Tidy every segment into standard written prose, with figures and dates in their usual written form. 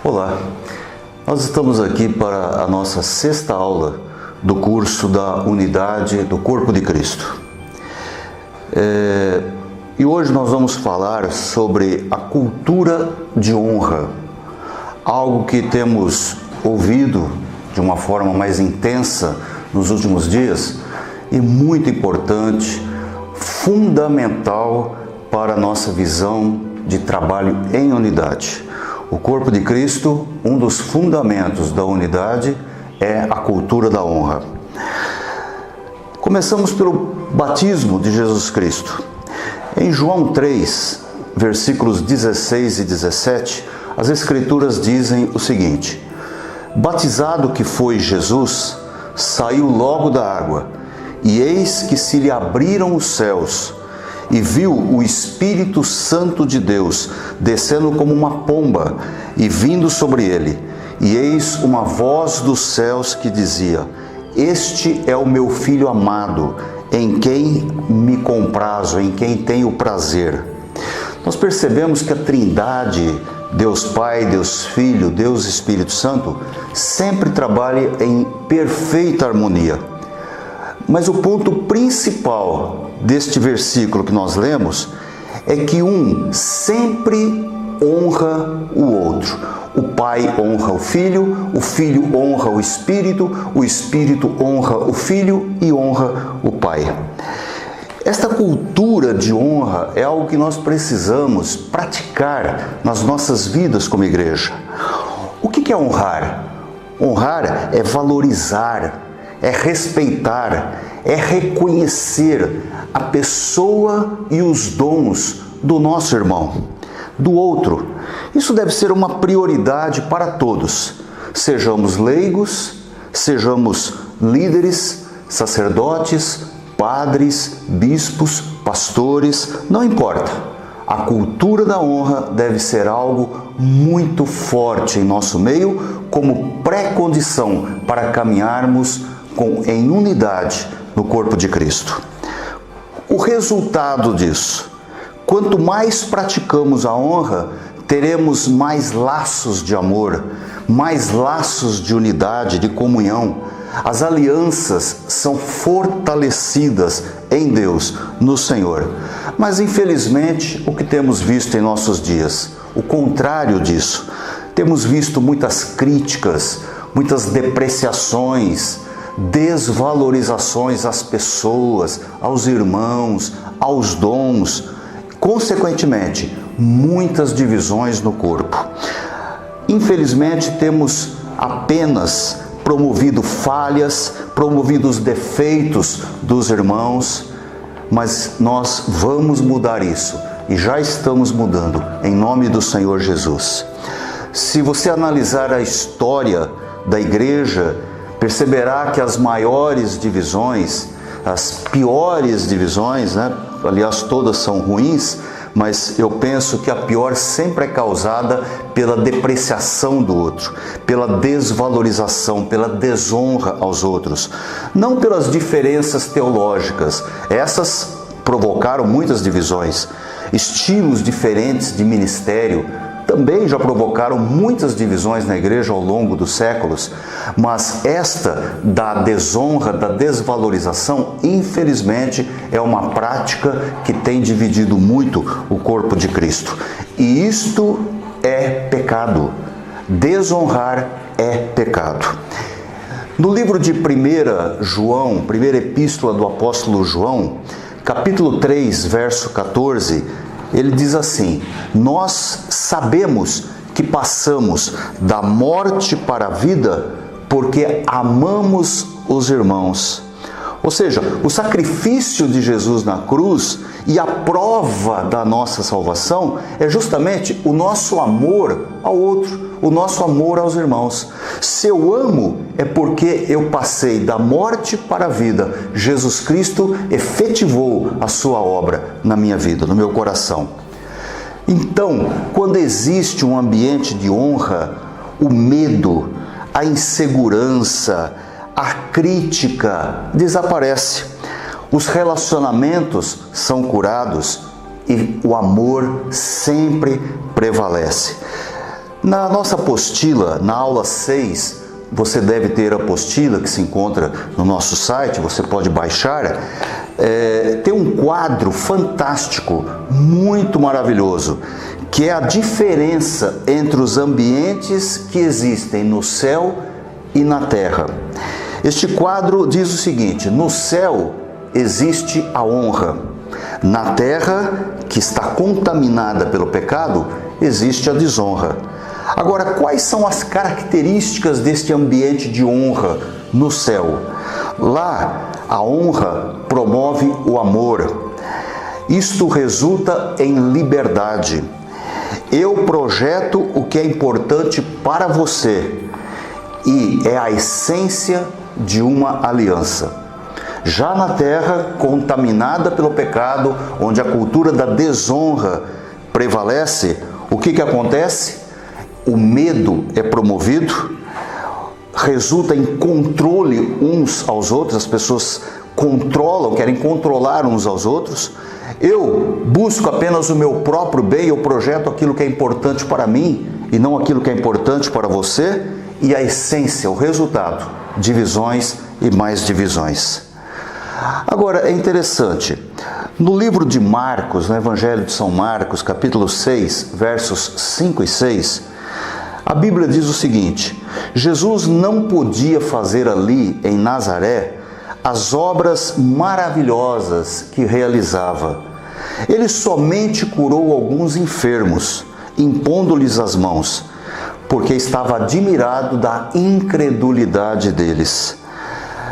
Olá, nós estamos aqui para a nossa sexta aula do curso da Unidade do Corpo de Cristo. E hoje nós vamos falar sobre a cultura de honra, algo que temos ouvido de uma forma mais intensa nos últimos dias e muito importante, fundamental para a nossa visão de trabalho em unidade. O corpo de Cristo, um dos fundamentos da unidade é a cultura da honra. Começamos pelo batismo de Jesus Cristo. Em João 3, versículos 16 e 17, as Escrituras dizem o seguinte: batizado que foi Jesus, saiu logo da água, e eis que se lhe abriram os céus, e viu o Espírito Santo de Deus descendo como uma pomba e vindo sobre ele. E eis uma voz dos céus que dizia: este é o meu Filho amado, em quem me comprazo, em quem tenho prazer. Nós percebemos que a Trindade, Deus Pai, Deus Filho, Deus Espírito Santo, sempre trabalha em perfeita harmonia. Mas o ponto principal deste versículo que nós lemos é que um sempre honra o outro. O Pai honra o Filho honra o Espírito honra o Filho e honra o Pai. Esta cultura de honra é algo que nós precisamos praticar nas nossas vidas como igreja. O que é honrar? Honrar é valorizar, é respeitar, é reconhecer a pessoa e os dons do nosso irmão, do outro. Isso deve ser uma prioridade para todos, sejamos leigos, sejamos líderes, sacerdotes, padres, bispos, pastores, não importa. A cultura da honra deve ser algo muito forte em nosso meio, como pré-condição para caminharmos em unidade no corpo de Cristo. O resultado disso: quanto mais praticamos a honra, teremos mais laços de amor, mais laços de unidade, de comunhão. As alianças são fortalecidas em Deus, no Senhor. Mas infelizmente, o que temos visto em nossos dias? O contrário disso. Temos visto muitas críticas, muitas depreciações, desvalorizações às pessoas, aos irmãos, aos dons, consequentemente, muitas divisões no corpo. Infelizmente, temos apenas promovido falhas, promovido os defeitos dos irmãos, mas nós vamos mudar isso e já estamos mudando, em nome do Senhor Jesus. Se você analisar a história da igreja, perceberá que as maiores divisões, as piores divisões, aliás, todas são ruins, mas eu penso que a pior sempre é causada pela depreciação do outro, pela desvalorização, pela desonra aos outros. Não pelas diferenças teológicas, essas provocaram muitas divisões. Estilos diferentes de ministério também já provocaram muitas divisões na igreja ao longo dos séculos, mas esta da desonra, da desvalorização, infelizmente, é uma prática que tem dividido muito o corpo de Cristo. E isto é pecado. Desonrar é pecado. No livro de 1 João, primeira epístola do apóstolo João, capítulo 3, verso 14, ele diz assim: nós sabemos que passamos da morte para a vida porque amamos os irmãos. Ou seja, o sacrifício de Jesus na cruz e a prova da nossa salvação é justamente o nosso amor ao outro, o nosso amor aos irmãos. Se eu amo, é porque eu passei da morte para a vida. Jesus Cristo efetivou a sua obra na minha vida, no meu coração. Então, quando existe um ambiente de honra, o medo, a insegurança, a crítica desaparece. Os relacionamentos são curados e o amor sempre prevalece. Na nossa apostila, na aula 6, você deve ter a apostila que se encontra no nosso site, você pode baixar. Tem um quadro fantástico, muito maravilhoso, que é a diferença entre os ambientes que existem no céu e na terra. Este quadro diz o seguinte: no céu existe a honra, na terra, que está contaminada pelo pecado, existe a desonra. Agora, quais são as características deste ambiente de honra no céu? Lá, a honra promove o amor. Isto resulta em liberdade. Eu projeto o que é importante para você e é a essência de uma aliança. Já na terra, contaminada pelo pecado, onde a cultura da desonra prevalece, o que acontece? O medo é promovido, resulta em controle uns aos outros, as pessoas controlam, querem controlar uns aos outros. Eu busco apenas o meu próprio bem, eu projeto aquilo que é importante para mim e não aquilo que é importante para você, e a essência, o resultado, divisões e mais divisões. Agora, é interessante, no livro de Marcos, no Evangelho de São Marcos, capítulo 6, versos 5 e 6, a Bíblia diz o seguinte: Jesus não podia fazer ali, em Nazaré, as obras maravilhosas que realizava. Ele somente curou alguns enfermos, impondo-lhes as mãos, porque estava admirado da incredulidade deles.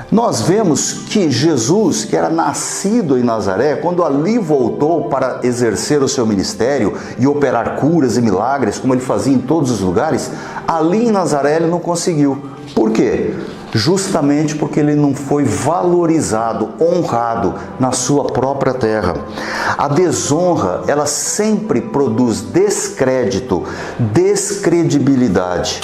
Nós vemos que Jesus, que era nascido em Nazaré, quando ali voltou para exercer o seu ministério e operar curas e milagres, como ele fazia em todos os lugares, ali em Nazaré ele não conseguiu. Por quê? Justamente porque ele não foi valorizado, honrado na sua própria terra. A desonra, ela sempre produz descrédito, descredibilidade.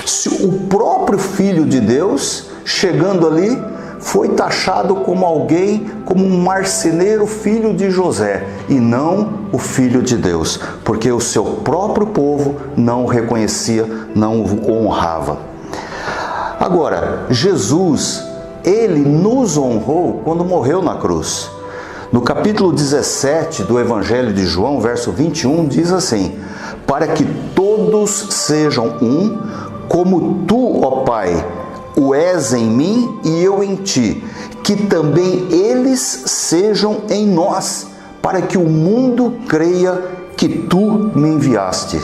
Se o próprio Filho de Deus, chegando ali, foi taxado como alguém, como um marceneiro filho de José, e não o Filho de Deus, porque o seu próprio povo não o reconhecia, não o honrava. Agora, Jesus, ele nos honrou quando morreu na cruz. No capítulo 17 do Evangelho de João, verso 21, diz assim: para que todos sejam um, como tu, ó Pai, o és em mim e eu em ti, que também eles sejam em nós, para que o mundo creia que tu me enviaste.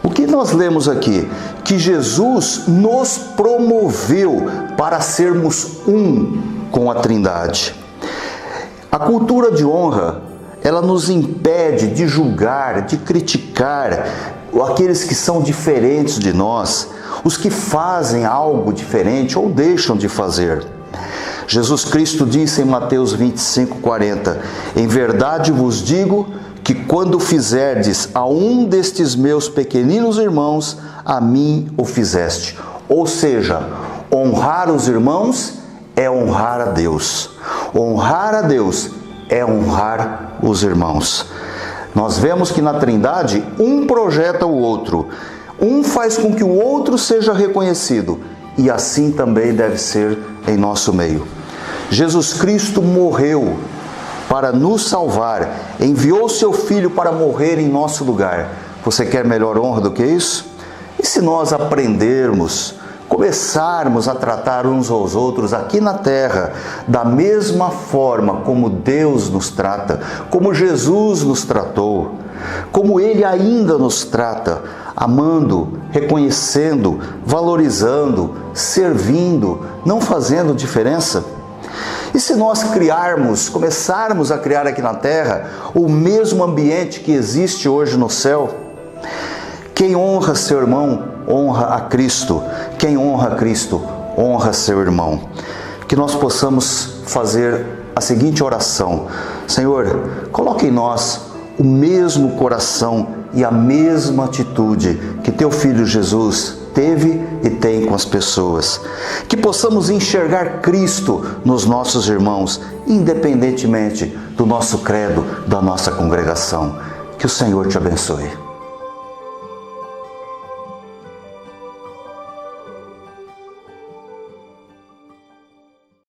O que nós lemos aqui? Que Jesus nos promoveu para sermos um com a Trindade. A cultura de honra, ela nos impede de julgar, de criticar aqueles que são diferentes de nós, os que fazem algo diferente ou deixam de fazer. Jesus Cristo disse em Mateus 25:40, em verdade vos digo que quando fizerdes a um destes meus pequeninos irmãos, a mim o fizeste. Ou seja, honrar os irmãos é honrar a Deus. Honrar a Deus é honrar os irmãos. Nós vemos que na Trindade, um projeta o outro. Um faz com que o outro seja reconhecido. E assim também deve ser em nosso meio. Jesus Cristo morreu para nos salvar. Enviou seu Filho para morrer em nosso lugar. Você quer melhor honra do que isso? E se nós aprendermos, começarmos a tratar uns aos outros aqui na terra da mesma forma como Deus nos trata, como Jesus nos tratou, como Ele ainda nos trata, amando, reconhecendo, valorizando, servindo, não fazendo diferença? E se nós começarmos a criar aqui na terra o mesmo ambiente que existe hoje no céu? Quem honra seu irmão, honra a Cristo. Quem honra a Cristo, honra seu irmão. Que nós possamos fazer a seguinte oração: Senhor, coloque em nós o mesmo coração e a mesma atitude que teu Filho Jesus teve e tem com as pessoas. Que possamos enxergar Cristo nos nossos irmãos, independentemente do nosso credo, da nossa congregação. Que o Senhor te abençoe.